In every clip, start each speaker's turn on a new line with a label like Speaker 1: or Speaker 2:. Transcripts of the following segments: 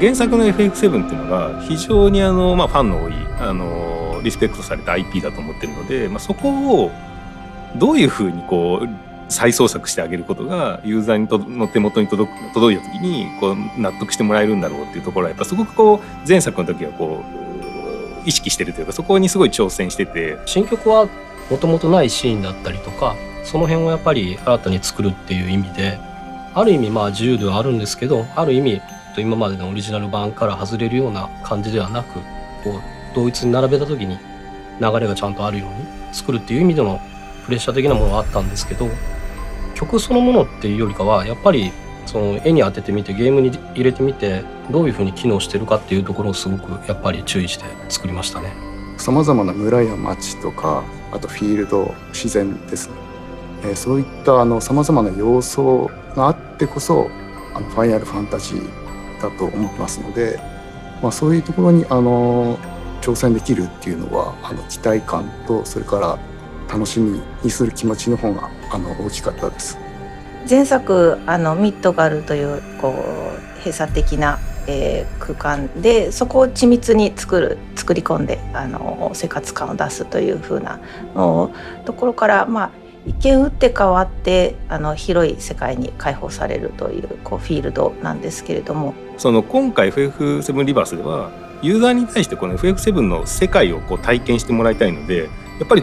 Speaker 1: 原作の FF7 っていうのが非常にファンの多いリスペクトされた IP だと思ってるので、そこをどういうふうに再創作してあげることがユーザーの手元に届いた時に納得してもらえるんだろうっていうところはやっぱすごく前作の時は意識してるというか、そこにすごい挑戦してて、
Speaker 2: 新曲はもともとないシーンだったりとか、その辺をやっぱり新たに作るっていう意味で、ある意味自由ではあるんですけど、ある意味今までのオリジナル版から外れるような感じではなく、同一に並べた時に流れがちゃんとあるように作るっていう意味でのプレッシャー的なものはあったんですけど、曲そのものっていうよりかはやっぱりその絵に当ててみてゲームに入れてみてどういうふうに機能してるかっていうところをすごくやっぱり注意して作りましたね。
Speaker 3: さまざまな村や町とか、あとフィールド、自然ですね、そういったさまざまな要素があってこそファイナルファンタジーだと思ってますので、そういうところに挑戦できるっていうのは期待感と、それから楽しみにする気持ちの方が大きかったです。
Speaker 4: 前作ミッドガルという閉鎖的な、空間でそこを緻密に作り込んで生活感を出すという風なところから、一見打って変わって広い世界に開放されるというフィールドなんですけれども、
Speaker 1: 今回 FF7 リバースではユーザーに対してこの FF7 の世界を体験してもらいたいので、やっぱり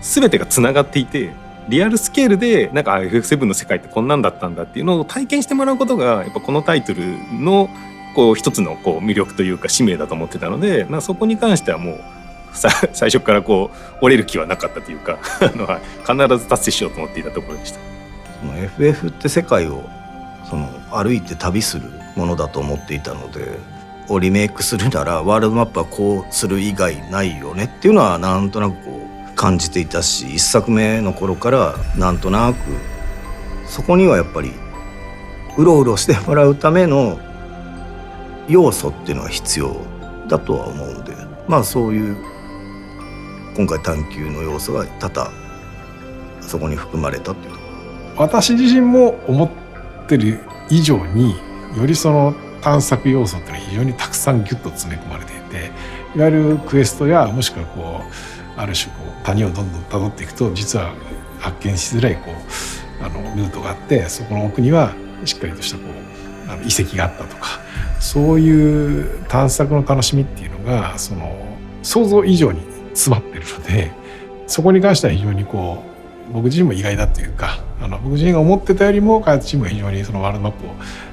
Speaker 1: 全てがつながっていて、リアルスケールでFF7 の世界ってこんなんだったんだっていうのを体験してもらうことがやっぱこのタイトルの一つの魅力というか使命だと思ってたので、そこに関してはもう最初から折れる気はなかったというか必ず達成しようと思っていたところでした。
Speaker 5: FF って世界を歩いて旅するものだと思っていたので、リメイクするならワールドマップはこうする以外ないよねっていうのはなんとなく感じていたし、一作目の頃からなんとなくそこにはやっぱりうろうろしてもらうための要素っていうのは必要だとは思うんで、そういう今回探求の要素が多々そこに含まれたっていう。
Speaker 6: 私自身も思ってる以上によりその探索要素っていうのは非常にたくさんギュッと詰め込まれていて、いわゆるクエストやもしくはある種谷をどんどん辿っていくと実は発見しづらいルートがあって、そこの奥にはしっかりとした遺跡があったとか、そういう探索の楽しみっていうのが想像以上に詰まってるので、そこに関しては非常に僕自身も意外だというか、僕自身が思ってたよりも開発チームが非常にそのワールドマップを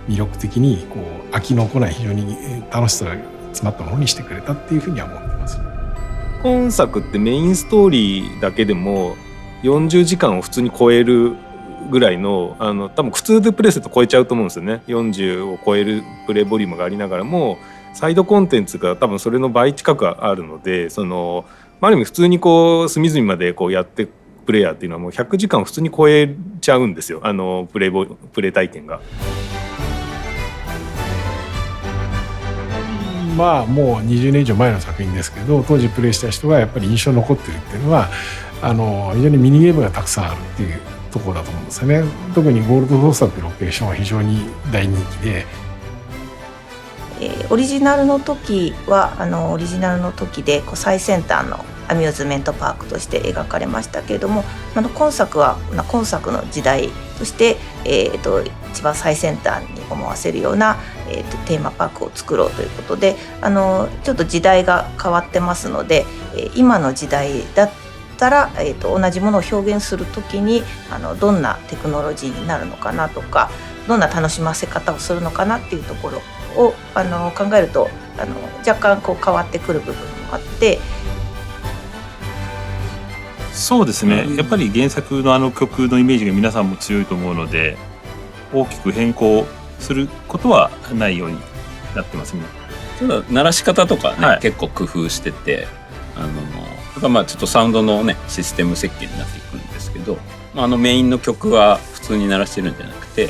Speaker 6: 魅力的に飽きのこない非常に楽しさが詰まったものにしてくれたっていうふうには思ってます。
Speaker 1: 今作ってメインストーリーだけでも40時間を普通に超えるぐらいの多分普通でプレイすると超えちゃうと思うんですよね。40を超えるプレイボリュームがありながらもサイドコンテンツが多分それの倍近くあるので、ある意味普通に隅々までやってプレイヤーっていうのはもう100時間を普通に超えちゃうんですよ、プレイ体験が。
Speaker 6: もう20年以上前の作品ですけど、当時プレイした人がやっぱり印象に残ってるっていうのは非常にミニゲームがたくさんあるっていうところだと思うんですよね。特にゴールドドーサーっていうロケーションは非常に大人気で、
Speaker 4: オリジナルの時はオリジナルの時で最先端のアミューズメントパークとして描かれましたけれども、今作は今作の時代として、一番最先端に思わせるような、テーマパークを作ろうということで、ちょっと時代が変わってますので、今の時代だったら、同じものを表現するときにどんなテクノロジーになるのかなとか、どんな楽しませ方をするのかなっていうところを考えると若干変わってくる部分もあって。
Speaker 7: そうですね、やっぱり原作の曲のイメージが皆さんも強いと思うので、大きく変更することはないようになってますね。
Speaker 8: ただ鳴らし方とかね、結構工夫してて、やっぱちょっとサウンドのねシステム設計になっていくんですけど、メインの曲は普通に鳴らしてるんじゃなくて、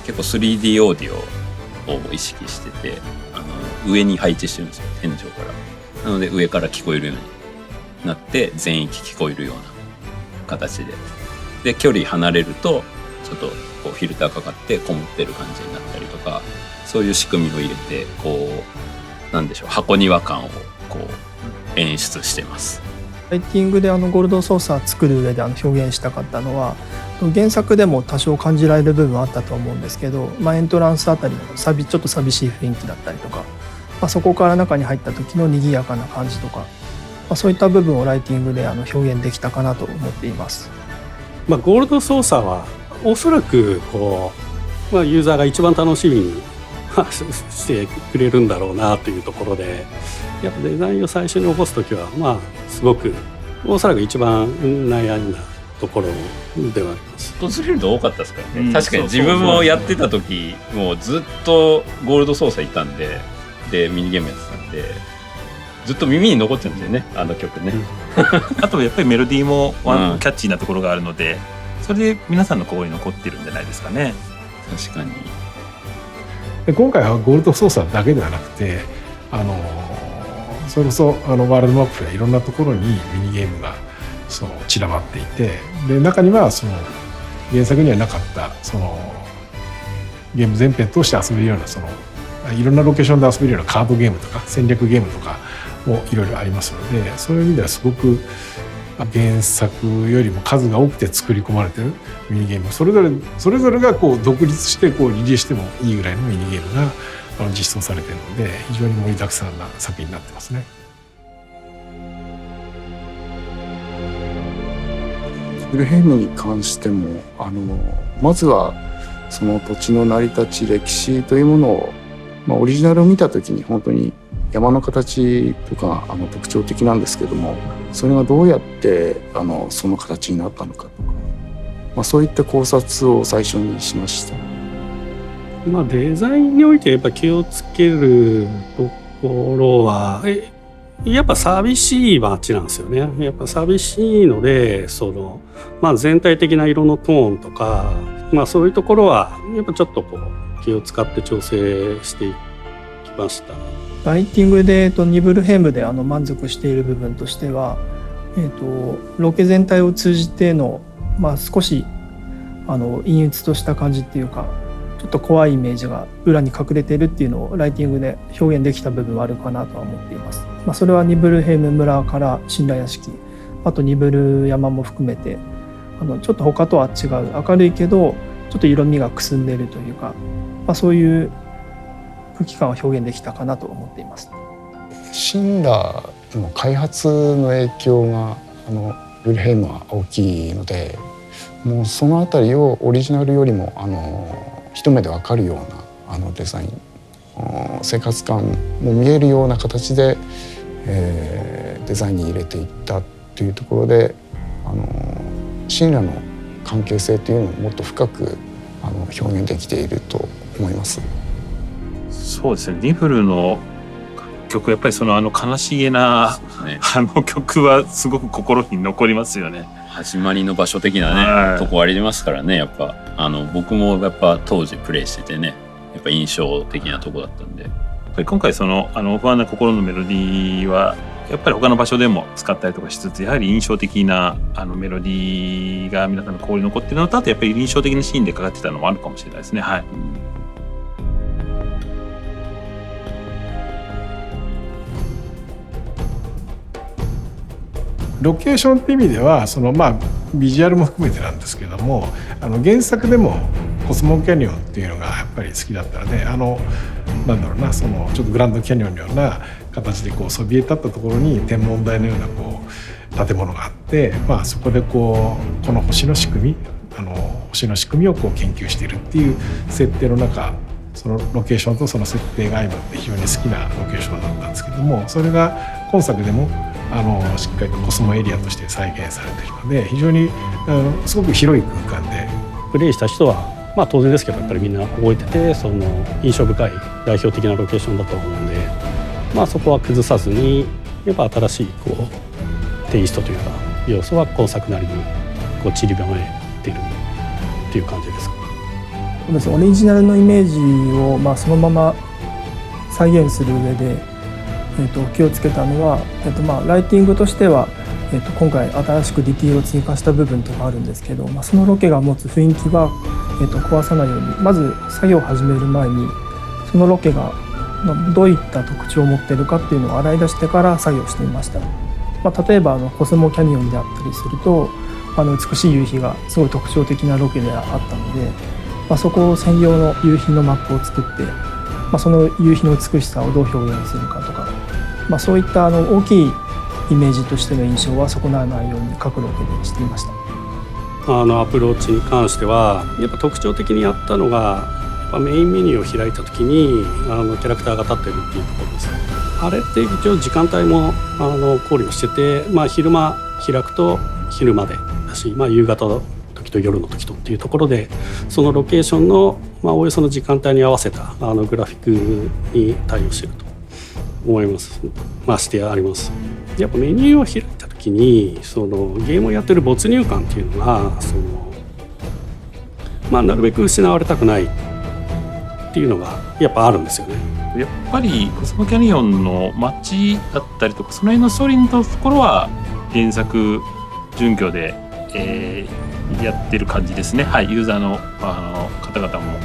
Speaker 8: 結構 3D オーディオを意識してて、上に配置してるんですよ、天井から。なので上から聞こえるようになって全域聞こえるような形で距離離れるとちょっとこうフィルターかかってこもってる感じになったりとか、そういう仕組みを入れてこうなんでしょう、箱庭感をこう演出してます。
Speaker 9: ライティングでゴールドソーサー作る上で表現したかったのは、原作でも多少感じられる部分はあったと思うんですけど、エントランスあたりのちょっと寂しい雰囲気だったりとか、そこから中に入った時の賑やかな感じとか、そういった部分をライティングで表現できたかなと思っています。
Speaker 10: ゴールドソーサーはおそらくこう、ユーザーが一番楽しみにしてくれるんだろうなというところで、やっぱデザインを最初に起こす時はすごくおそらく一番悩んだところではあります。
Speaker 8: 訪れると多かったですからね、確かに自分もやってた時もうずっとゴールドソーサーいたんでミニゲームやってたんでずっと耳に残ってるんですよね、あの曲ね。
Speaker 7: あとやっぱりメロディーもキャッチーなところがあるので、それで皆さんの心に残ってるんじゃないですかね。
Speaker 8: 確かに。
Speaker 6: で今回はゴールドソーサーだけではなくて、それこそワールドマップやいろんなところにミニゲームが散らばっていて、で中には原作にはなかったゲーム全編通して遊べるようないろんなロケーションで遊べるようなカードゲームとか戦略ゲームとかもいろいろありますので、そういう意味ではすごく原作よりも数が多くて作り込まれてるミニゲーム、それぞれがこう独立してリリースしてもいいぐらいのミニゲームが実装されているので、非常に盛りだくさんな作品になってますね。
Speaker 3: ウルヘイムに関してもまずはその土地の成り立ち歴史というものを、オリジナルを見た時に本当に山の形とか特徴的なんですけども、それがどうやってその形になったのかとか、そういった考察を最初にしました。
Speaker 10: デザインにおいてやっぱ気をつけるところはやっぱ寂しい街なんですよね。やっぱ寂しいので全体的な色のトーンとか、そういうところはやっぱちょっと気を使って調整していきました。
Speaker 9: ライティングでニブルヘムで満足している部分としては、ロケ全体を通じての、少し陰鬱とした感じっていうか、ちょっと怖いイメージが裏に隠れているっていうのをライティングで表現できた部分はあるかなとは思っています。それはニブルヘム村から神羅屋敷、あとニブル山も含めてちょっと他とは違う明るいけどちょっと色味がくすんでいるというか、そういう空気感を表現できたかなと思っています。
Speaker 3: 神羅の開発の影響がウルヘイムは大きいので、もうそのあたりをオリジナルよりも一目で分かるようなデザイン、生活感も見えるような形で、デザインに入れていったというところで神羅の関係性というのをもっと深く表現できていると思います。
Speaker 7: そうですね、ニブルの曲やっぱり悲しげな、曲はすごく心に残りますよね。
Speaker 8: 始まりの場所的なね、とこありますからね。やっぱ僕もやっぱ当時プレイしててね、やっぱ印象的なとこだったんで、やっぱり今回不安な心のメロディーはやっぱり他の場所でも使ったりとかしつつ、やはり印象的なメロディーが皆さんの心に残ってるのと、あとやっぱり印象的なシーンでかかってたのもあるかもしれないですね。はい。
Speaker 6: ロケーションって意味ではビジュアルも含めてなんですけども、原作でもコスモキャニオンっていうのがやっぱり好きだったので、なんだろうな、ちょっとグランドキャニオンのような形でそびえ立ったところに天文台のような建物があって、そこでこの星の仕組みを研究しているっていう設定の中、そのロケーションとその設定が相まって非常に好きなロケーションだったんですけども、それが今作でもしっかりとコスモエリアとして再現されているので、非常にすごく広い空間で
Speaker 10: プレイした人は当然ですけどやっぱりみんな覚えてて、印象深い代表的なロケーションだと思うんで、そこは崩さずにやっぱ新しいテイストというか要素は今作なりに散りばめているっていう感じですか。
Speaker 9: そうです。オリジナルのイメージをそのまま再現する上で、気をつけたのは、ライティングとしては、今回新しくディティールを追加した部分とかあるんですけど、そのロケが持つ雰囲気は、壊さないように、まず作業を始める前にそのロケがどういった特徴を持っているかっていうのを洗い出してから作業していました。例えばコスモキャニオンであったりすると、美しい夕日がすごい特徴的なロケであったので、そこを専用の夕日のマップを作って、その夕日の美しさをどう表現するかとか、そういった大きいイメージとしての印象は損なわないように各ロケでしていました。
Speaker 10: アプローチに関してはやっぱ特徴的にやったのが、メインメニューを開いた時にキャラクターが立ってるっていうところです。あれって一応時間帯も考慮してて、昼間開くと昼までだし、夕方の時と夜の時とっていうところで、そのロケーションの、おおよその時間帯に合わせたグラフィックに対応していると思います。してあります。やっぱメニューを開いた時にそのゲームをやってる没入感っていうのがなるべく失われたくないっていうのがやっぱあるんですよね。
Speaker 7: やっぱりコスモキャニオンの街だったりとか、その辺のストーリーのところは原作準拠で、やってる感じですね。はい、ユーザーの、方々も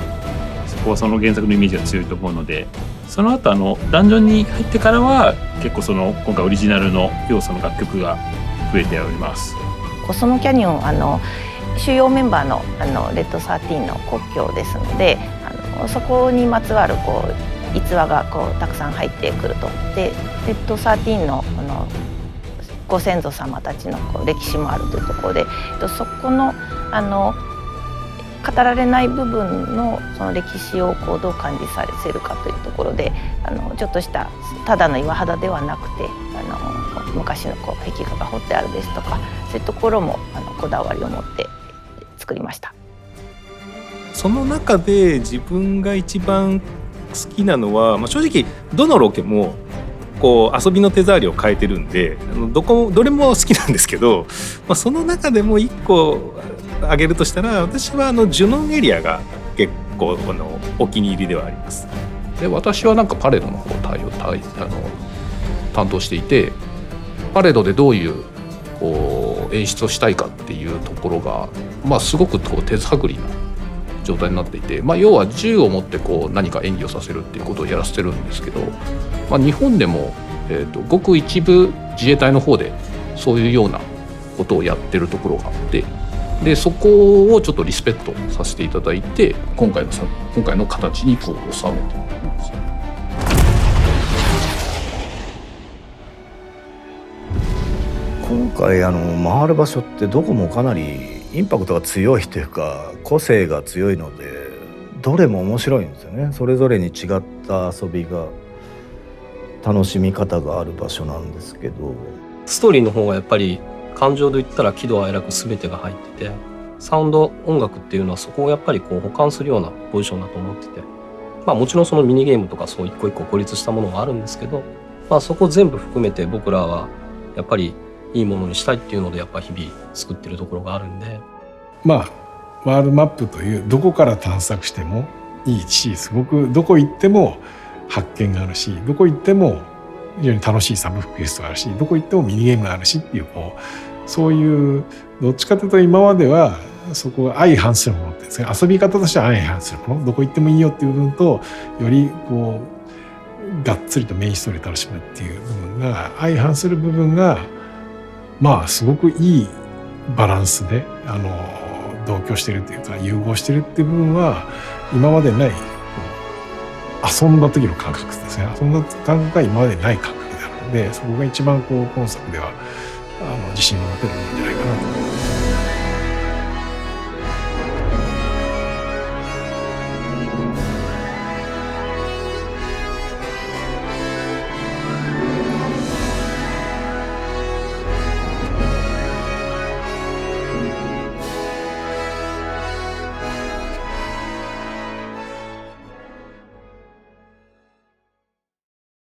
Speaker 7: そこはその原作のイメージが強いと思うので、その後ダンジョンに入ってからは結構今回オリジナルの要素の楽曲が増えております。
Speaker 4: コスモキャニオン主要メンバーのレッド13の国境ですので、そこにまつわる逸話がたくさん入ってくると。でレッド13のご先祖様たちの歴史もあるというところで、そこの語られない部分のその歴史をどう感じさせるかというところで、ちょっとしたただの岩肌ではなくて昔の壁画が彫ってあるですとか、そういうところもこだわりを持って作りました。
Speaker 1: その中で自分が一番好きなのは、正直どのロケも遊びの手触りを変えてるんでどれも好きなんですけど、その中でも1個挙げるとしたら、私はジュノンエリアが結構お気に入りではあります。
Speaker 11: で私はパレードの方を担当していて、パレードでどういう演出をしたいかっていうところが、すごく手探りな状態になっていて、要は銃を持って何か演技をさせるっていうことをやらせてるんですけど、日本でも、ごく一部自衛隊の方でそういうようなことをやってるところがあって、でそこをちょっとリスペクトさせていただいて今回の形に収めています。
Speaker 5: 今回回る場所ってどこもかなりインパクトが強いというか個性が強いので、どれも面白いんですよね。それぞれに違った遊びが楽しみ方がある場所なんですけど、
Speaker 2: ストーリーの方がやっぱり感情で言ったら喜怒哀楽全てが入ってて、サウンド音楽っていうのはそこをやっぱり補完するようなポジションだと思ってて、もちろんそのミニゲームとかそう一個一個孤立したものがあるんですけど、そこ全部含めて僕らはやっぱりいいものにしたいっていうのでやっぱ日々作ってるところがあるんで、
Speaker 6: ワールドマップというどこから探索してもいいし、すごくどこ行っても発見があるし、どこ行っても非常に楽しいサブクエストがあるし、どこ行ってもミニゲームがあるしっていうそういうどっちかというと今まではそこが相反するものってですね、遊び方としては相反するもの、どこ行ってもいいよっていう部分とよりがっつりとメインストーリー楽しむっていう部分が相反する部分がすごくいいバランスで同居してるっていうか融合してるっていう部分は今までない遊んだ時の感覚ですね。遊んだ感覚が今までない感覚なので、そこが一番今作では自信を持てるんじゃないかなと思います。